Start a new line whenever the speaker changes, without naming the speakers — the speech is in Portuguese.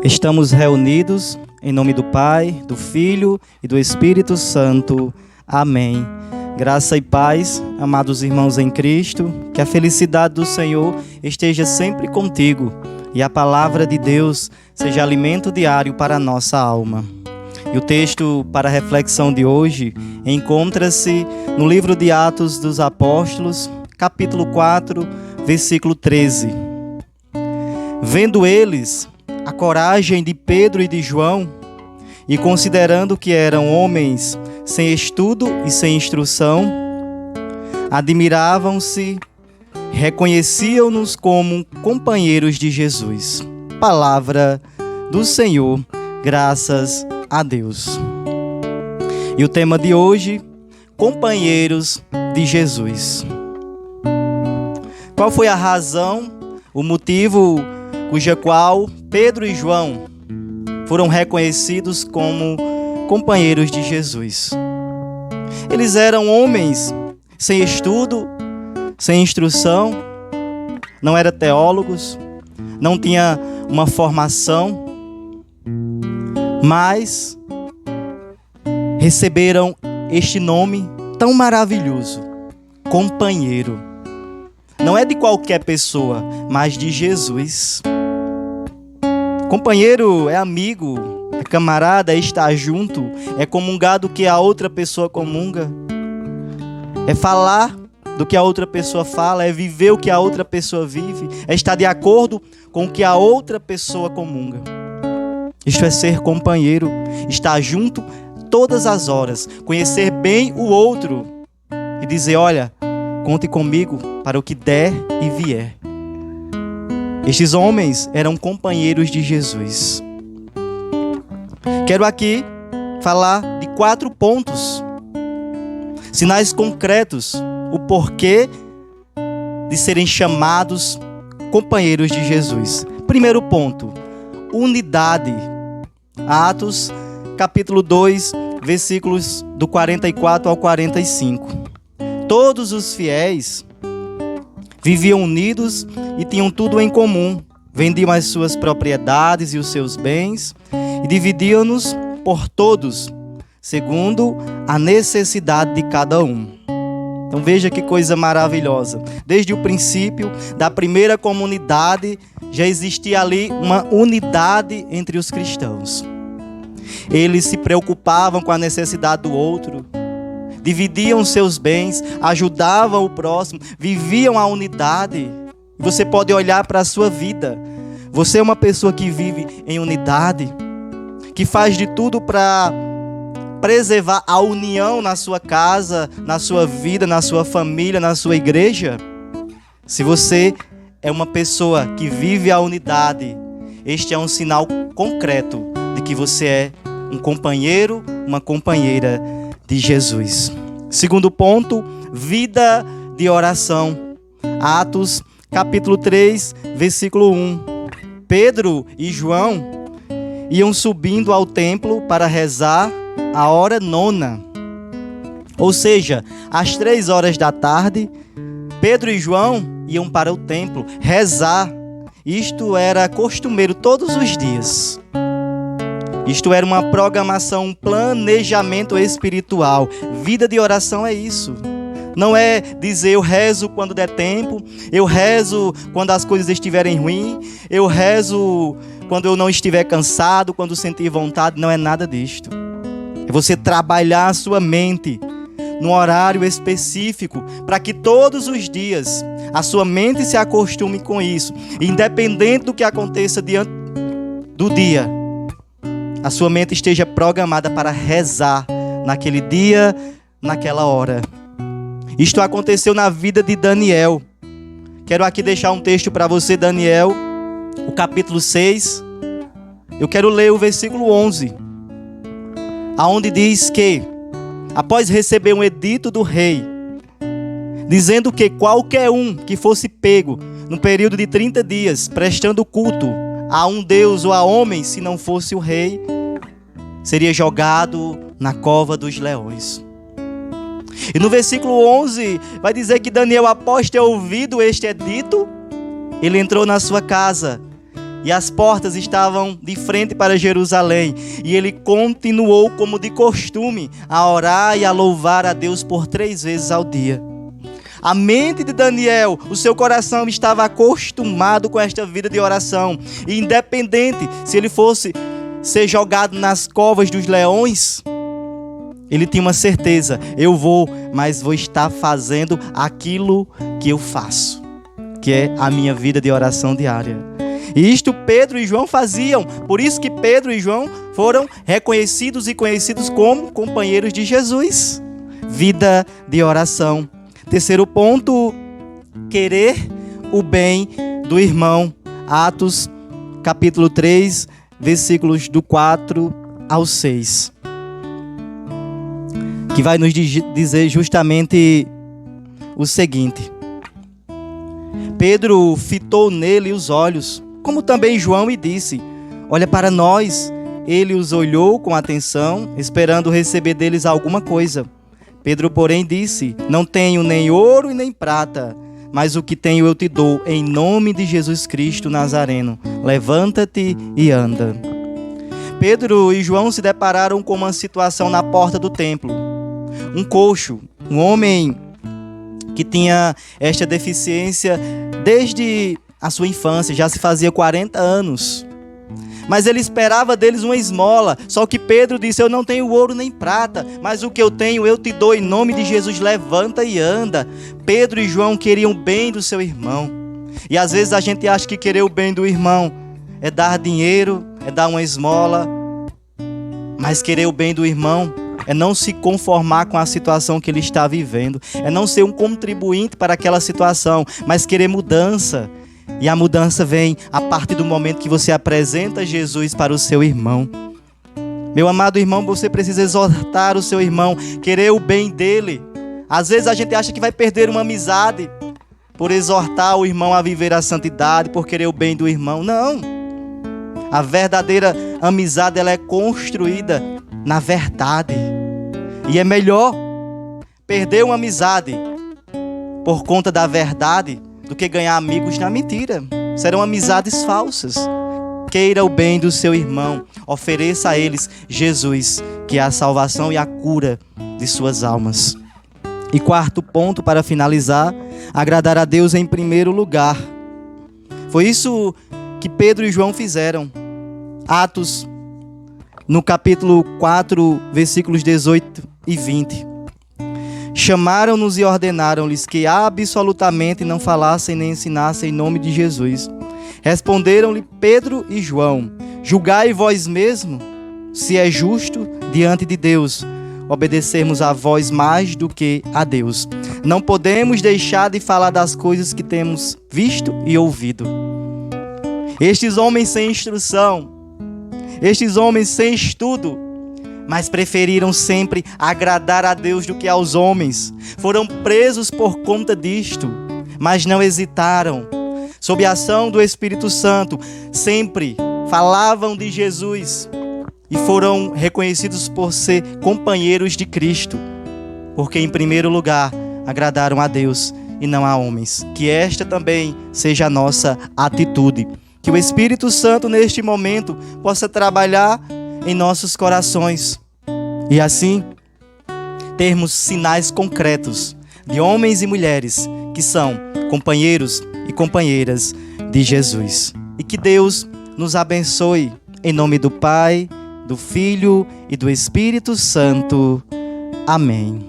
Estamos reunidos em nome do Pai, do Filho e do Espírito Santo. Amém. Graça e paz, amados irmãos em Cristo, que a felicidade do Senhor esteja sempre contigo e a palavra de Deus seja alimento diário para a nossa alma. E o texto para a reflexão de hoje encontra-se no livro de Atos dos Apóstolos, capítulo 4, versículo 13. Vendo eles a coragem de Pedro e de João, e considerando que eram homens sem estudo e sem instrução, admiravam-se, reconheciam-nos como companheiros de Jesus. Palavra do Senhor, graças a Deus. E o tema de hoje, companheiros de Jesus. Qual foi a razão, o motivo cuja qual Pedro e João foram reconhecidos como companheiros de Jesus? Eles eram homens sem estudo, sem instrução, não eram teólogos, não tinham uma formação, mas receberam este nome tão maravilhoso, companheiro. Não é de qualquer pessoa, mas de Jesus. Companheiro é amigo, é camarada, é estar junto, é comungar do que a outra pessoa comunga, é falar do que a outra pessoa fala, é viver o que a outra pessoa vive, é estar de acordo com o que a outra pessoa comunga. Isto é ser companheiro, estar junto todas as horas, conhecer bem o outro e dizer: olha, conte comigo para o que der e vier. Estes homens eram companheiros de Jesus. Quero aqui falar de 4 pontos, sinais concretos, o porquê de serem chamados companheiros de Jesus. Primeiro ponto, unidade. Atos, capítulo 2, versículos do 44 ao 45. Todos os fiéis viviam unidos e tinham tudo em comum. Vendiam as suas propriedades e os seus bens e dividiam-nos por todos, segundo a necessidade de cada um. Então veja que coisa maravilhosa. Desde o princípio da primeira comunidade já existia ali uma unidade entre os cristãos. Eles se preocupavam com a necessidade do outro, dividiam seus bens, ajudavam o próximo, viviam a unidade. Você pode olhar para a sua vida. Você é uma pessoa que vive em unidade, que faz de tudo para preservar a união na sua casa, na sua vida, na sua família, na sua igreja. Se você é uma pessoa que vive a unidade, este é um sinal concreto de que você é um companheiro, uma companheira de Jesus. Segundo ponto, vida de oração. Atos, capítulo 3, versículo 1. Pedro e João iam subindo ao templo para rezar a hora 9. Ou seja, às 3 horas da tarde, Pedro e João iam para o templo rezar. Isto era costumeiro todos os dias. Isto era uma programação, um planejamento espiritual. Vida de oração é isso. Não é dizer eu rezo quando der tempo, eu rezo quando as coisas estiverem ruins, eu rezo quando eu não estiver cansado, quando sentir vontade. Não é nada disto. É você trabalhar a sua mente num horário específico, para que todos os dias a sua mente se acostume com isso. Independente do que aconteça diante do dia, a sua mente esteja programada para rezar naquele dia, naquela hora. Isto aconteceu na vida de Daniel. Quero aqui deixar um texto para você, Daniel, o capítulo 6. Eu quero ler o versículo 11, aonde diz que, após receber um edito do rei, dizendo que qualquer um que fosse pego no período de 30 dias, prestando culto a um deus ou a homem, se não fosse o rei, seria jogado na cova dos leões. E no versículo 11 vai dizer que Daniel, após ter ouvido este edito, ele entrou na sua casa e as portas estavam de frente para Jerusalém. E ele continuou, como de costume, a orar e a louvar a Deus por 3 vezes ao dia. A mente de Daniel, o seu coração estava acostumado com esta vida de oração. E independente se ele fosse ser jogado nas covas dos leões, ele tinha uma certeza: mas vou estar fazendo aquilo que eu faço, que é a minha vida de oração diária. E isto Pedro e João faziam. Por isso que Pedro e João foram reconhecidos e conhecidos como companheiros de Jesus. Vida de oração. Terceiro ponto, querer o bem do irmão. Atos capítulo 3, versículos do 4 ao 6. Que vai nos dizer justamente o seguinte: Pedro fitou nele os olhos, como também João, e disse: olha para nós. Ele os olhou com atenção, esperando receber deles alguma coisa. Pedro, porém, disse: não tenho nem ouro e nem prata, mas o que tenho eu te dou, em nome de Jesus Cristo Nazareno. Levanta-te e anda. Pedro e João se depararam com uma situação na porta do templo. Um coxo, um homem que tinha esta deficiência desde a sua infância, já se fazia 40 anos. Mas ele esperava deles uma esmola. Só que Pedro disse: eu não tenho ouro nem prata, mas o que eu tenho eu te dou, em nome de Jesus. Levanta e anda. Pedro e João queriam o bem do seu irmão. E às vezes a gente acha que querer o bem do irmão é dar dinheiro, é dar uma esmola. Mas querer o bem do irmão é não se conformar com a situação que ele está vivendo. É não ser um contribuinte para aquela situação, mas querer mudança. E a mudança vem a partir do momento que você apresenta Jesus para o seu irmão. Meu amado irmão, você precisa exortar o seu irmão, querer o bem dele. Às vezes a gente acha que vai perder uma amizade por exortar o irmão a viver a santidade, por querer o bem do irmão. Não. A verdadeira amizade, ela é construída na verdade. E é melhor perder uma amizade por conta da verdade do que ganhar amigos na mentira. Serão amizades falsas. Queira o bem do seu irmão. Ofereça a eles Jesus, que é a salvação e a cura de suas almas. E quarto ponto, para finalizar: agradar a Deus em primeiro lugar. Foi isso que Pedro e João fizeram. Atos, no capítulo 4, versículos 18 e 20. Chamaram-nos e ordenaram-lhes que absolutamente não falassem nem ensinassem em nome de Jesus. Responderam-lhe Pedro e João: julgai vós mesmo se é justo diante de Deus obedecermos a vós mais do que a Deus. Não podemos deixar de falar das coisas que temos visto e ouvido. Estes homens sem instrução, estes homens sem estudo, mas preferiram sempre agradar a Deus do que aos homens. Foram presos por conta disto, mas não hesitaram. Sob a ação do Espírito Santo, sempre falavam de Jesus e foram reconhecidos por ser companheiros de Cristo, porque em primeiro lugar agradaram a Deus e não a homens. Que esta também seja a nossa atitude. Que o Espírito Santo neste momento possa trabalhar em nossos corações e assim termos sinais concretos de homens e mulheres que são companheiros e companheiras de Jesus. E que Deus nos abençoe em nome do Pai, do Filho e do Espírito Santo. Amém.